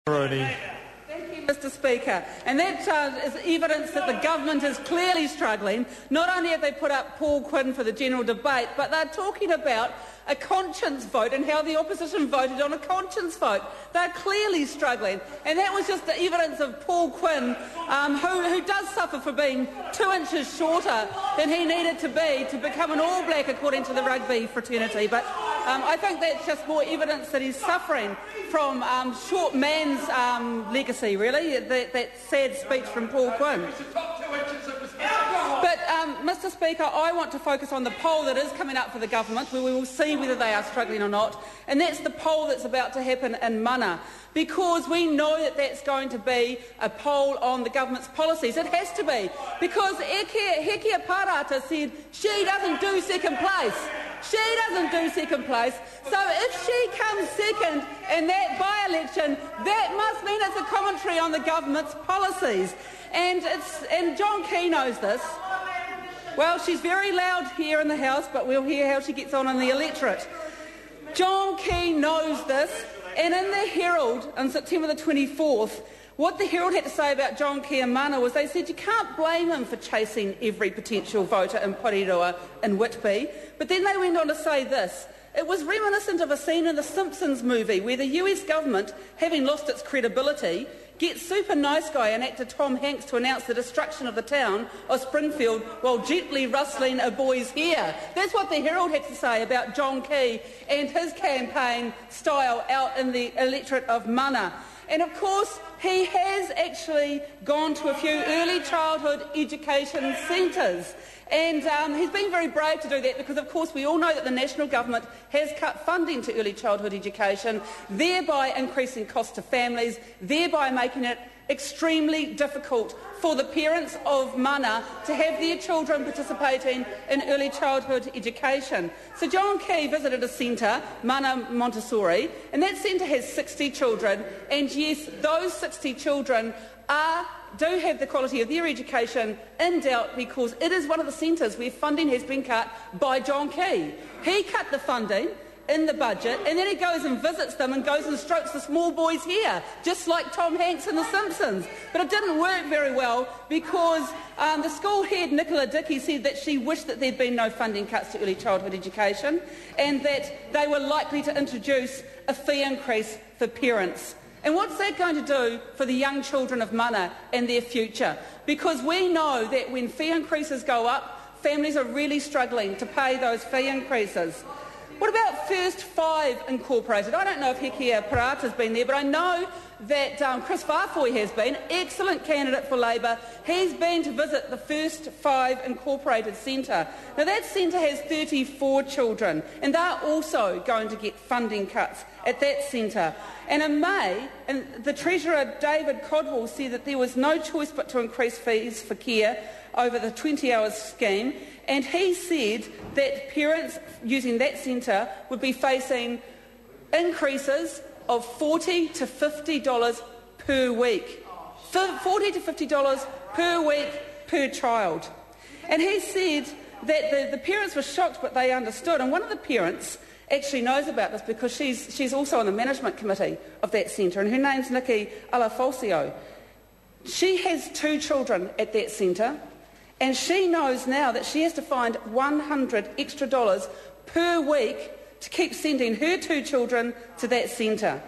Thank you, Mr Speaker. And that is evidence that the government is clearly struggling. Not only have they put up Paul Quinn for the general debate, but they're talking about a conscience vote and how the opposition voted on a conscience vote. They're clearly struggling. And that was just the evidence of Paul Quinn, who does suffer for being 2 inches shorter than he needed to be to become an All Black according to the rugby fraternity. But I think that's just more evidence that he's suffering from short man's legacy, really, that sad speech from Paul Quinn. But, Mr Speaker, I want to focus on the poll that is coming up for the government, where we will see whether they are struggling or not, and that's the poll that's about to happen in Mana, because we know that that's going to be a poll on the government's policies. It has to be, because Hekia Parata said she doesn't do second place. She doesn't do second place, so if she comes second in that by-election, that must mean it's a commentary on the government's policies. And John Key knows this. Well, she's very loud here in the House, but we'll hear how she gets on in the electorate. John Key knows this, and in the Herald on September the 24th, what the Herald had to say about John Key and Mana was they said you can't blame him for chasing every potential voter in Porirua and Whitby, but then they went on to say this. It was reminiscent of a scene in the Simpsons movie where the US government, having lost its credibility, gets super nice guy and actor Tom Hanks to announce the destruction of the town of Springfield while gently rustling a boy's hair. That's what the Herald had to say about John Key and his campaign style out in the electorate of Mana. And of course, he has actually gone to a few early childhood education centres. And he's been very brave to do that because, of course, we all know that the national government has cut funding to early childhood education, thereby increasing costs to families, thereby making it extremely difficult for the parents of Mana to have their children participating in early childhood education. So John Key visited a centre, Mana Montessori, and that centre has 60 children, and yes, those 60 children do have the quality of their education in doubt because it is one of the centres where funding has been cut by John Key. He cut the funding in the budget and then he goes and visits them and goes and strokes the small boy's hair, just like Tom Hanks in The Simpsons. But it didn't work very well because the school head, Nicola Dickey, said that she wished that there'd been no funding cuts to early childhood education and that they were likely to introduce a fee increase for parents. And what's that going to do for the young children of Mana and their future? Because we know that when fee increases go up, families are really struggling to pay those fee increases. What about First Five Incorporated? I don't know if Hekia Parata's been there, but I know that Chris Farfoy has been, excellent candidate for Labour. He's been to visit the First Five Incorporated Centre. Now that centre has 34 children and they're also going to get funding cuts at that centre. And in May, the Treasurer David Codwell said that there was no choice but to increase fees for care over the 20 hours scheme, and he said that parents using that centre would be facing increases of $40 to $50 per week. $40 to $50 per week per child. And he said that the parents were shocked, but they understood. And one of the parents actually knows about this because she's also on the management committee of that centre, and her name's Nikki Alafalcio. She has 2 children at that centre, and she knows now that she has to find $100 extra per week to keep sending her 2 children to that centre.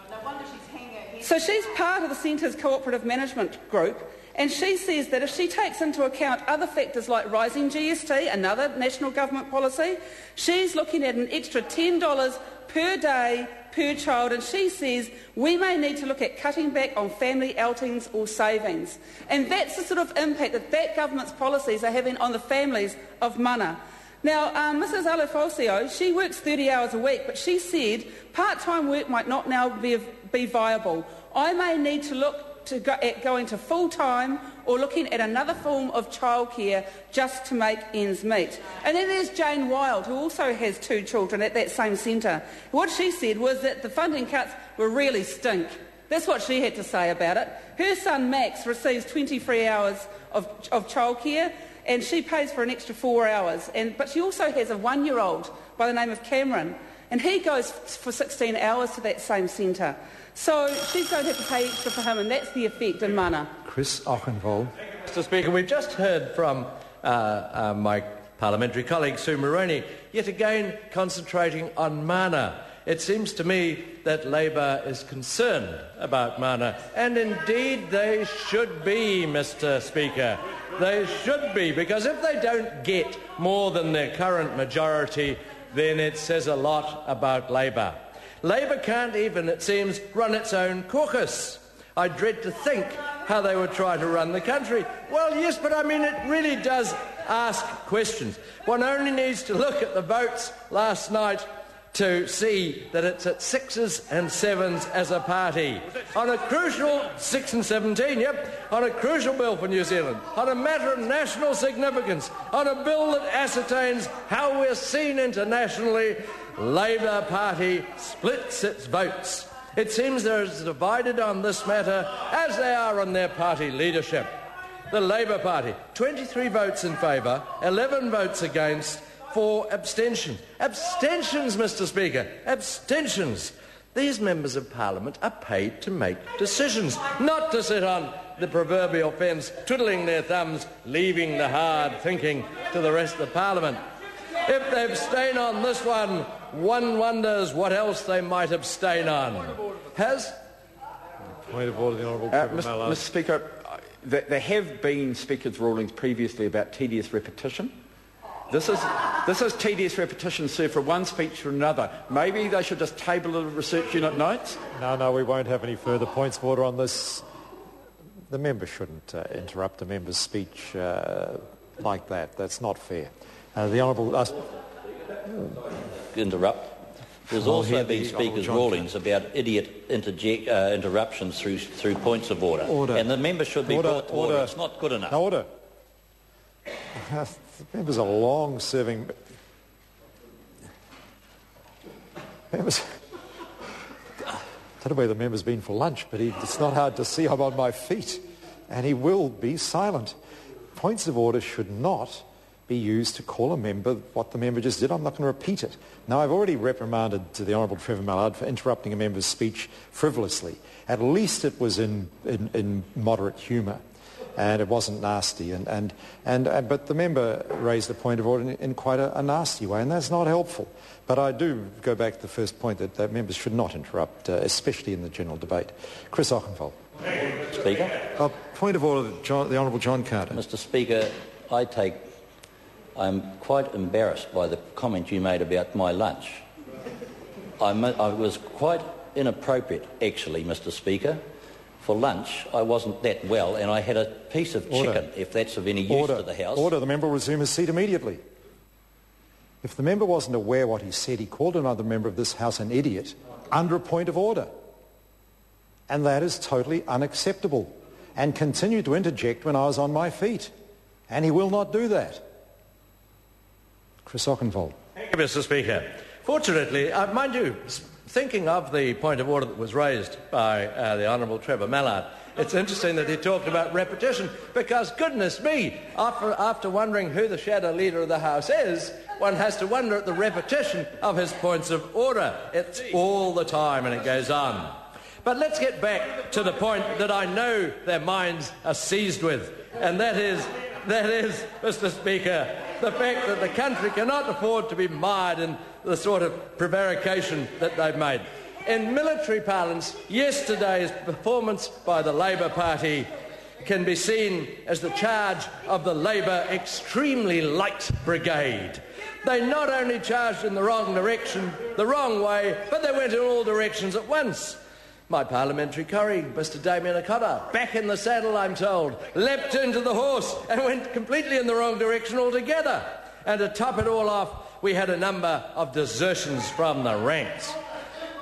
No wonder she's hanging her head. So she's part of the centre's cooperative management group, and she says that if she takes into account other factors like rising GST, another national government policy, she's looking at an extra $10 per day per child, and she says we may need to look at cutting back on family outings or savings. And that's the sort of impact that government's policies are having on the families of Mana. Now, Mrs Alafalcio, she works 30 hours a week, but she said part-time work might not now be viable. I may need to look at going to full-time or looking at another form of childcare just to make ends meet. And then there's Jane Wild, who also has 2 children at that same centre. What she said was that the funding cuts were really stink. That's what she had to say about it. Her son Max receives 23 hours of childcare, and she pays for an extra 4 hours. But she also has a 1-year-old by the name of Cameron, and he goes for 16 hours to that same centre. So she's going to have to pay extra for him, and that's the effect in mana. Chris Auchenvold. Mr Speaker, we've just heard from my parliamentary colleague Sue Moroney, yet again concentrating on mana. It seems to me that Labour is concerned about mana, and indeed they should be, Mr Speaker. They should be, because if they don't get more than their current majority, then it says a lot about Labour. Labour can't even, it seems, run its own caucus. I dread to think how they would try to run the country. Well, yes, but I mean, it really does ask questions. One only needs to look at the votes last night to see that it's at 6s and 7s as a party. On a crucial 6 and 17, on a crucial bill for New Zealand, on a matter of national significance, on a bill that ascertains how we're seen internationally, Labour Party splits its votes. It seems they're as divided on this matter as they are on their party leadership. The Labour Party, 23 votes in favour, 11 votes against, 4 abstentions. Abstentions, Mr Speaker, abstentions. These members of Parliament are paid to make decisions, not to sit on the proverbial fence, twiddling their thumbs, leaving the hard thinking to the rest of Parliament. If they abstain on this one wonders what else they might abstain on. Point of order, the Honourable Mr Speaker, there have been Speaker's rulings previously about tedious repetition. This is tedious repetition, sir, from one speech to another. Maybe they should just table the research unit notes? No, we won't have any further points of order on this. The member shouldn't interrupt a member's speech like that. That's not fair. The Honourable... Interrupt. There's also been Speaker's rulings about idiot interruptions through points of order. And the member should be brought to order. It's not good enough. Order. The members are long-serving... Members... I don't know where the member's been for lunch, but it's not hard to see I'm on my feet, and he will be silent. Points of order should not be used to call a member what the member just did. I'm not going to repeat it. Now, I've already reprimanded the Honourable Trevor Mallard for interrupting a member's speech frivolously. At least it was in moderate humour, and it wasn't nasty. But the member raised a point of order in quite a nasty way, and that's not helpful. But I do go back to the first point that members should not interrupt, especially in the general debate. Chris Auchenvold. Speaker. Point of order, the Honourable John Carter. Mr Speaker, I'm quite embarrassed by the comment you made about my lunch. I was quite inappropriate, actually, Mr Speaker. For lunch, I wasn't that well, and I had a piece of chicken, if that's of any use to the House. Order. The member will resume his seat immediately. If the member wasn't aware what he said, he called another member of this House an idiot under a point of order. And that is totally unacceptable. And continued to interject when I was on my feet. And he will not do that. Chris Auchenvold. Thank you, Mr Speaker. Fortunately, mind you, thinking of the point of order that was raised by the Honourable Trevor Mallard, it's interesting that he talked about repetition, because, goodness me, after wondering who the shadow leader of the House is, one has to wonder at the repetition of his points of order. It's all the time, and it goes on. But let's get back to the point that I know their minds are seized with, and that is, Mr Speaker, the fact that the country cannot afford to be mired in the sort of prevarication that they've made. In military parlance, yesterday's performance by the Labour Party can be seen as the charge of the Labour Extremely Light Brigade. They not only charged in the wrong direction, the wrong way, but they went in all directions at once. My parliamentary colleague, Mr Damien Okada, back in the saddle, I'm told, leapt into the horse and went completely in the wrong direction altogether. And to top it all off, we had a number of desertions from the ranks.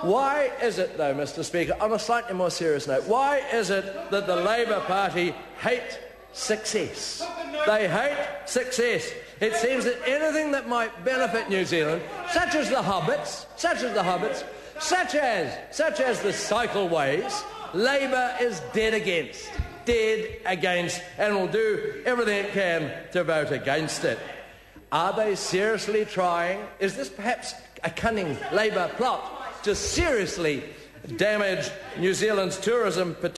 Why is it, though, Mr Speaker, on a slightly more serious note, why is it that the Labour Party hate success? They hate success. It seems that anything that might benefit New Zealand, such as the hobbits, such as the cycleways, Labour is dead against, and will do everything it can to vote against it. Are they seriously trying? Is this perhaps a cunning Labour plot to seriously damage New Zealand's tourism potential.